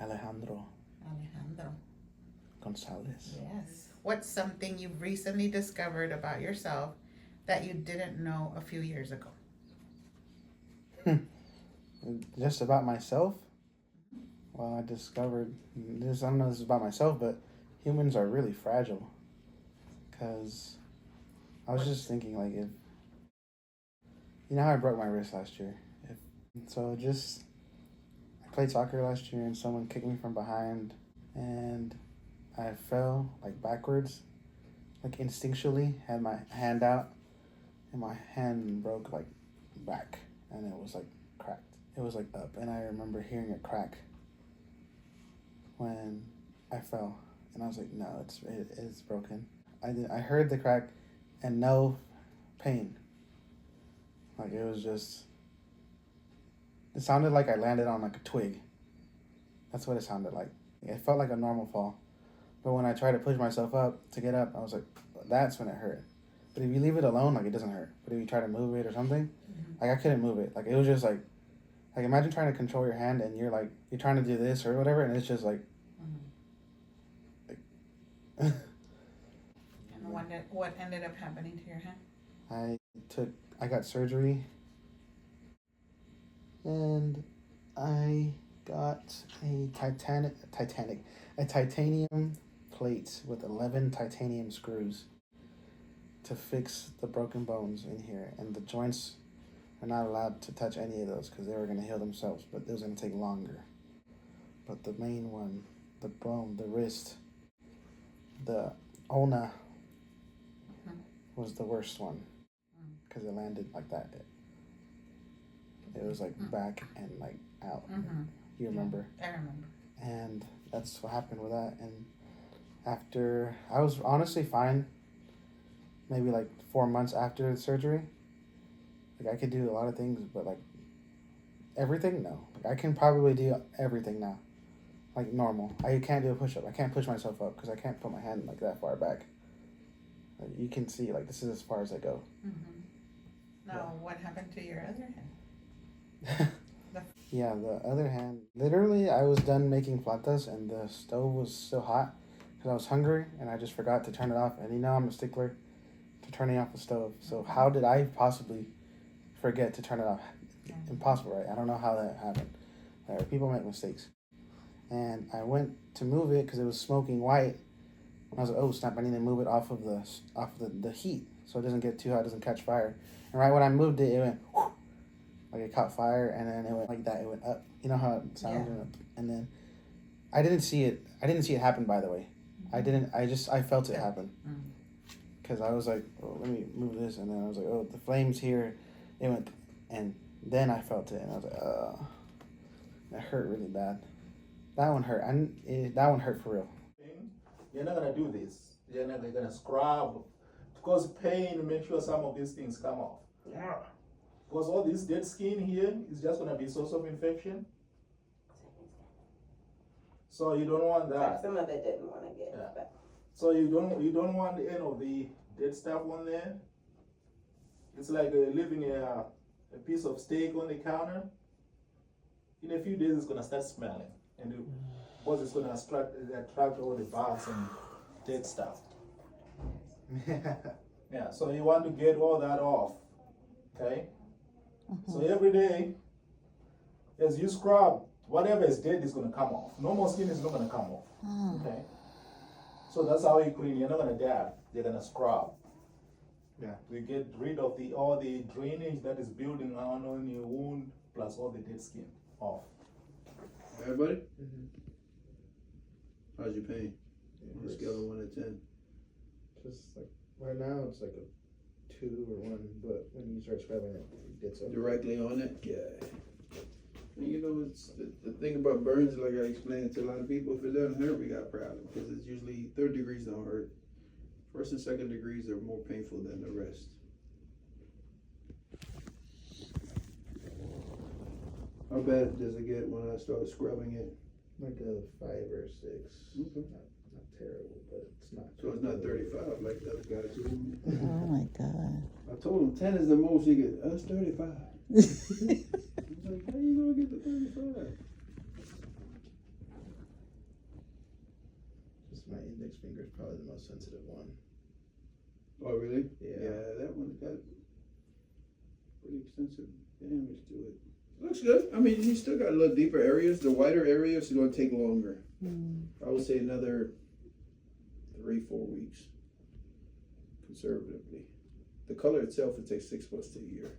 Alejandro Alejandro. Gonzalez. Yes. What's something you've recently discovered about yourself that you didn't know a few years ago? Just about myself. Well, I discovered this. I don't know if this is about myself, but humans are really fragile. Cause I was just thinking, like, if you know how I broke my wrist last year. If so, just I played soccer last year, and someone kicked me from behind, and I fell like backwards, like instinctually. Had my hand out, and my hand broke like back, and it was like cracked. It was like up, and I remember hearing it crack when I fell, and I was like, no, it's broken. I heard the crack, and no pain. Like it was just. It sounded like I landed on like a twig. That's what it sounded like. It felt like a normal fall, but when I tried to push myself up to get up, I was like, that's when it hurt. But if you leave it alone, like it doesn't hurt. But if you try to move it or something, like I couldn't move it. Like it was just like imagine trying to control your hand and you're trying to do this or whatever, and it's just like. And what ended up happening to your hand? I got surgery, and I got a titanium plate with 11 titanium screws to fix the broken bones in here, and the joints are not allowed to touch any of those because they were going to heal themselves, but it was going to take longer. But the main one, the bone, the wrist, the ulna was the worst one because it landed like that. It was like back and like out. You remember? I remember. And that's what happened with that. And after, I was honestly fine. Maybe like 4 months after the surgery, like I could do a lot of things, but like everything, no. Like I can probably do everything now, like normal. I can't do a push up. I can't push myself up because I can't put my hand like that far back. Like, you can see, like this is as far as I go. Now, what happened to your other hand? Yeah, the other hand. Literally, I was done making platas, and the stove was still hot because I was hungry, and I just forgot to turn it off. And you know I'm a stickler to turning off the stove. So how did I possibly forget to turn it off? Impossible, right? I don't know how that happened. People make mistakes. And I went to move it because it was smoking white. And I was like, oh snap! I need to move it off of the heat so it doesn't get too hot, it doesn't catch fire. And right when I moved it, it went whoosh, like it caught fire, and then it went like that. It went up. You know how it sounds, and then I didn't see it. I didn't see it happen. By the way, I didn't. I felt it happen because I was like, oh, let me move this, and then I was like, oh, the flames here. It went, and then I felt it, and I was like, that hurt really bad. That one hurt. That one hurt for real. You're not gonna do this. You're not gonna scrub. Because pain, make sure some of these things come off. Yeah. Because all this dead skin here is just gonna be a source of infection. So you don't want that. Some of it didn't want to get. Yeah. But. So you don't want the end of the dead stuff on there. It's like leaving a piece of steak on the counter. In a few days, it's gonna start smelling, and because it's gonna attract all the bugs and dead stuff. Yeah. So you want to get all that off. Okay. So every day, as you scrub, whatever is dead is gonna come off. Normal skin is not gonna come off. Okay. So that's how you clean. You're not gonna dab. You're gonna scrub. Yeah. We get rid of all the drainage that is building on your wound, plus all the dead skin off. Everybody? How's your pain? On a scale of 1 to 10. Just like right now, it's like a 2 or 1, but when you start scrubbing it, it gets up. Directly on it? Yeah. And you know, it's the thing about burns, like I explained to a lot of people, if it doesn't hurt, we got a problem. Because it's usually 3rd degrees don't hurt. 1st and 2nd degrees are more painful than the rest. How bad does it get when I start scrubbing it? Like a 5 or 6. Okay. Not terrible, but it's not. So it's not 35 like the other guys do. Oh my God. I told him 10 is the most you get. That's 35. I was like, how you gonna get to 35? my index finger is probably the most sensitive one. Oh, really? Yeah. That one got pretty extensive damage to it. Looks good. I mean, you still got a little deeper areas. The wider areas are going to take longer. I would say another 3-4 weeks, conservatively. The color itself, it takes 6 months to a year.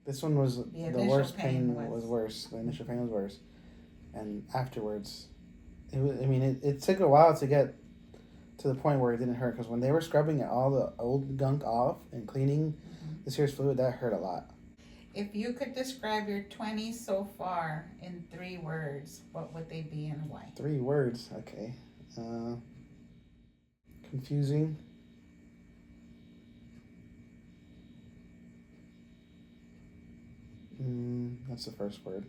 This one was The the initial worst pain pain was- was worse. The initial pain was worse, and afterwards, it was. I mean, it took a while to get to the point where it didn't hurt because when they were scrubbing all the old gunk off and cleaning the serious fluid, that hurt a lot. If you could describe your 20s so far in 3 words, what would they be and why? 3 words, okay. Confusing. That's the first word.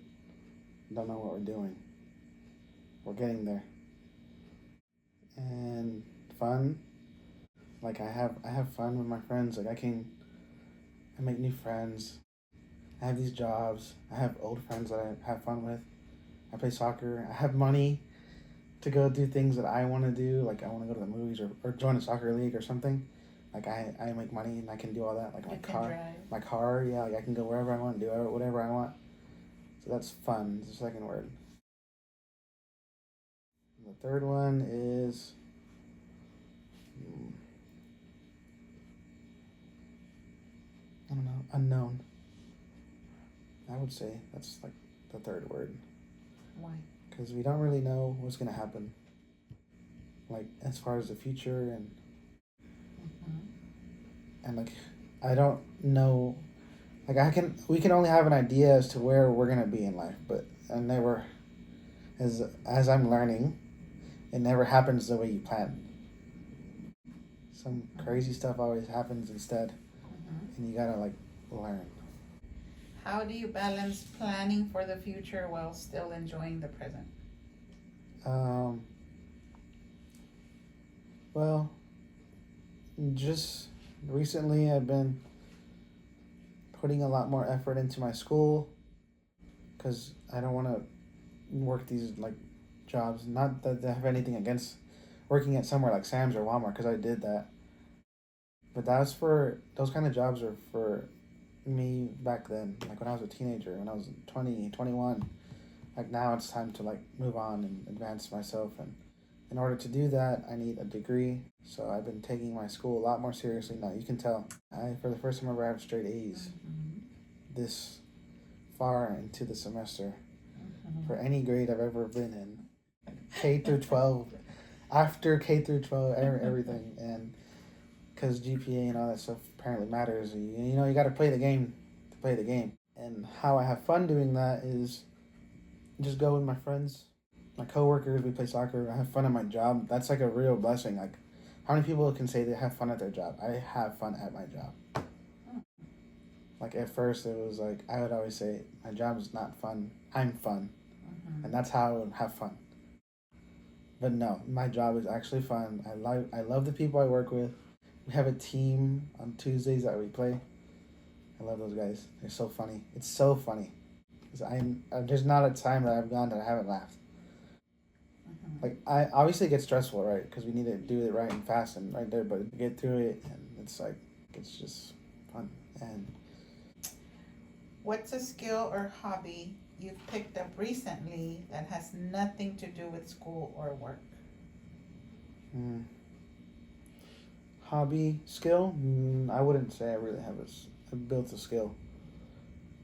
Don't know what we're doing. We're getting there. And fun. Like I have fun with my friends. Like I make new friends. I have these jobs. I have old friends that I have fun with. I play soccer. I have money to go do things that I want to do. Like I want to go to the movies or join a soccer league or something. Like I make money and I can do all that. Like You can drive. my car, yeah, like I can go wherever I want, do whatever I want. So that's fun. It's the second word. The third one is I don't know, unknown. I would say that's like the third word Why? because we don't really know what's gonna happen. Like as far as the future and like I don't know. Like we can only have an idea as to where we're gonna be in life, but and never, as I'm learning, it never happens the way you plan. Some crazy stuff always happens instead, and you gotta like learn. How do you balance planning for the future while still enjoying the present? Well, just recently I've been putting a lot more effort into my school because I don't want to work these like jobs. Not that I have anything against working at somewhere like Sam's or Walmart because I did that, but that's for those kind of jobs are for me back then, like when I was a teenager, when I was 20, 21. Like now it's time to like move on and advance myself, and in order to do that I need a degree. So I've been taking my school a lot more seriously now. You can tell I for the first time ever I have straight A's this far into the semester for any grade I've ever been in, K through 12, after K through 12, everything. And because GPA and all that stuff apparently matters, you know, you got to play the game to play the game. And how I have fun doing that is just go with my friends, my coworkers. We play soccer. I have fun at my job. That's like a real blessing. Like, how many people can say they have fun at their job? I have fun at my job. Like at first it was like I would always say my job is not fun. I'm fun, and that's how I would have fun. But no, my job is actually fun. I love the people I work with. We have a team on Tuesdays that we play. I love those guys. They're so funny. It's so funny. There's not a time that I've gone that I haven't laughed. Like I obviously get stressful, right? Because we need to do it right and fast and right there. But get through it, and it's just fun. And What's a skill or hobby you've picked up recently that has nothing to do with school or work? Hobby, skill? I wouldn't say I really have built a skill.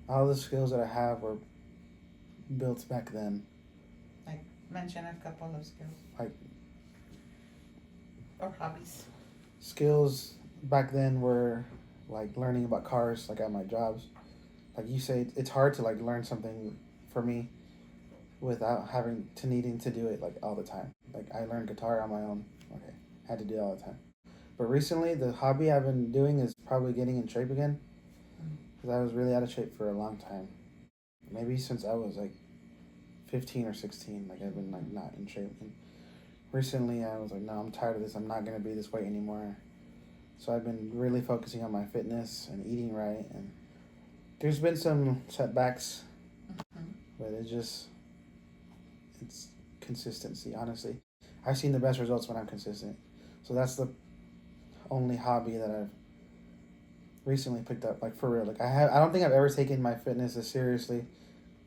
All the skills that I have were built back then. Like, mention a couple of skills. Like, or hobbies. skills back then were like learning about cars, like at my jobs. Like you say, it's hard to like learn something for me without needing to do it like all the time. Like I learned guitar on my own. Okay, I had to do it all the time. But recently, the hobby I've been doing is probably getting in shape again, because I was really out of shape for a long time. Maybe since I was like 15 or 16. Like I've been like not in shape. And recently I was like, no, I'm tired of this. I'm not gonna be this way anymore. So I've been really focusing on my fitness and eating right. And there's been some setbacks, but it's consistency. Honestly, I've seen the best results when I'm consistent. So that's the only hobby that I've recently picked up, like for real. Like I don't think I've ever taken my fitness as seriously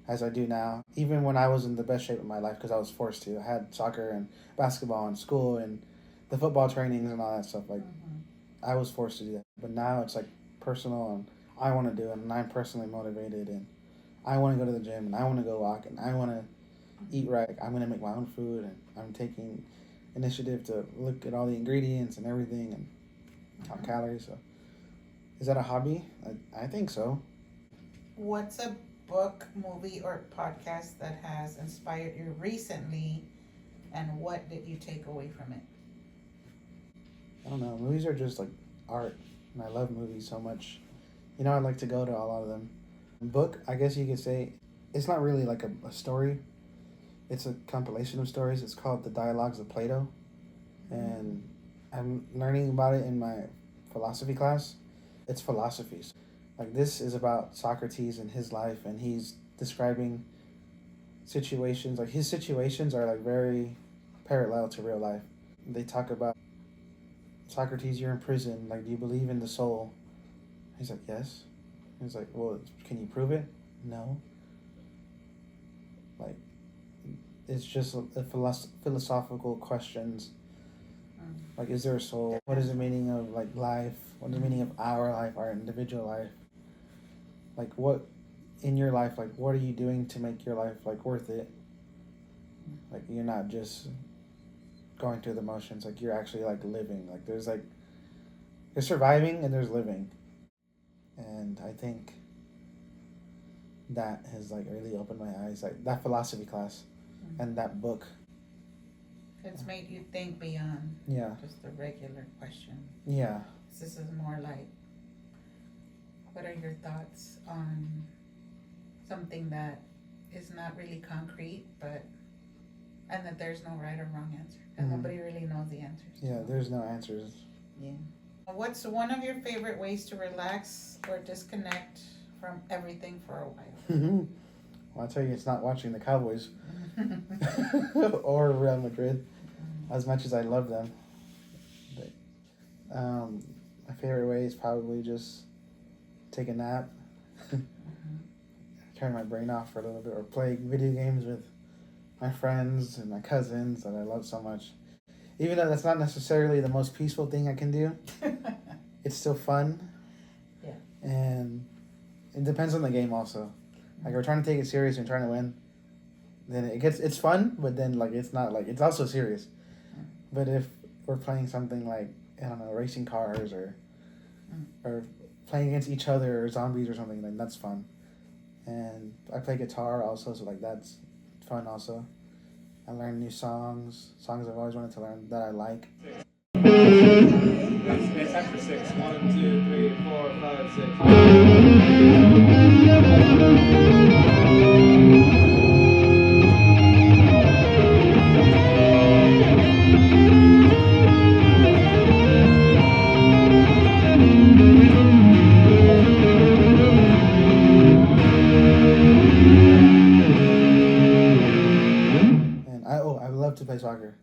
as I do now. Even when I was in the best shape of my life, because I was forced to. I had soccer and basketball and school and the football trainings and all that stuff. Like I was forced to do that. But now it's like personal, and I want to do it, and I'm personally motivated, and I want to go to the gym, and I want to go walk, and I want to eat right. I'm going to make my own food, and I'm taking initiative to look at all the ingredients and everything and count calories. So is that a hobby? I think so. What's a book, movie, or podcast that has inspired you recently, and what did you take away from it? I don't know. Movies are just like art, and I love movies so much. You know, I'd like to go to a lot of them. Book, I guess you could say, it's not really like a story. It's a compilation of stories. It's called The Dialogues of Plato, and I'm learning about it in my philosophy class. It's philosophies. Like this is about Socrates and his life, and he's describing situations. Like his situations are like very parallel to real life. They talk about Socrates, you're in prison. Like, do you believe in the soul? He's like, yes. He's like, well, can you prove it? No. Like, it's just a philosophical questions. Like, is there a soul? What is the meaning of like life? What is the meaning of our life, our individual life? Like, what in your life? Like, what are you doing to make your life like worth it? Like, you're not just going through the motions. Like, you're actually like living. Like, there's surviving and there's living. And I think that has like really opened my eyes. Like that philosophy class and that book. It's made you think beyond just the regular question. Yeah. This is more like, what are your thoughts on something that is not really concrete, and that there's no right or wrong answer, and nobody really knows the answers. Yeah, there's no answers. Yeah. What's one of your favorite ways to relax or disconnect from everything for a while? Well, I'll tell you, it's not watching the Cowboys or Real Madrid, as much as I love them. But, my favorite way is probably just take a nap, turn my brain off for a little bit, or play video games with my friends and my cousins that I love so much. Even though that's not necessarily the most peaceful thing I can do, it's still fun. Yeah. And it depends on the game also. Like, we're trying to take it serious and trying to win, then it's fun, but then like it's not like, it's also serious. But if we're playing something like, I don't know, racing cars or playing against each other or zombies or something, then that's fun. And I play guitar also, so like that's fun also. I learn new songs I've always wanted to learn that I like. It's after 6. 1, 2, 3, 4, 5, 6. And I love to play soccer.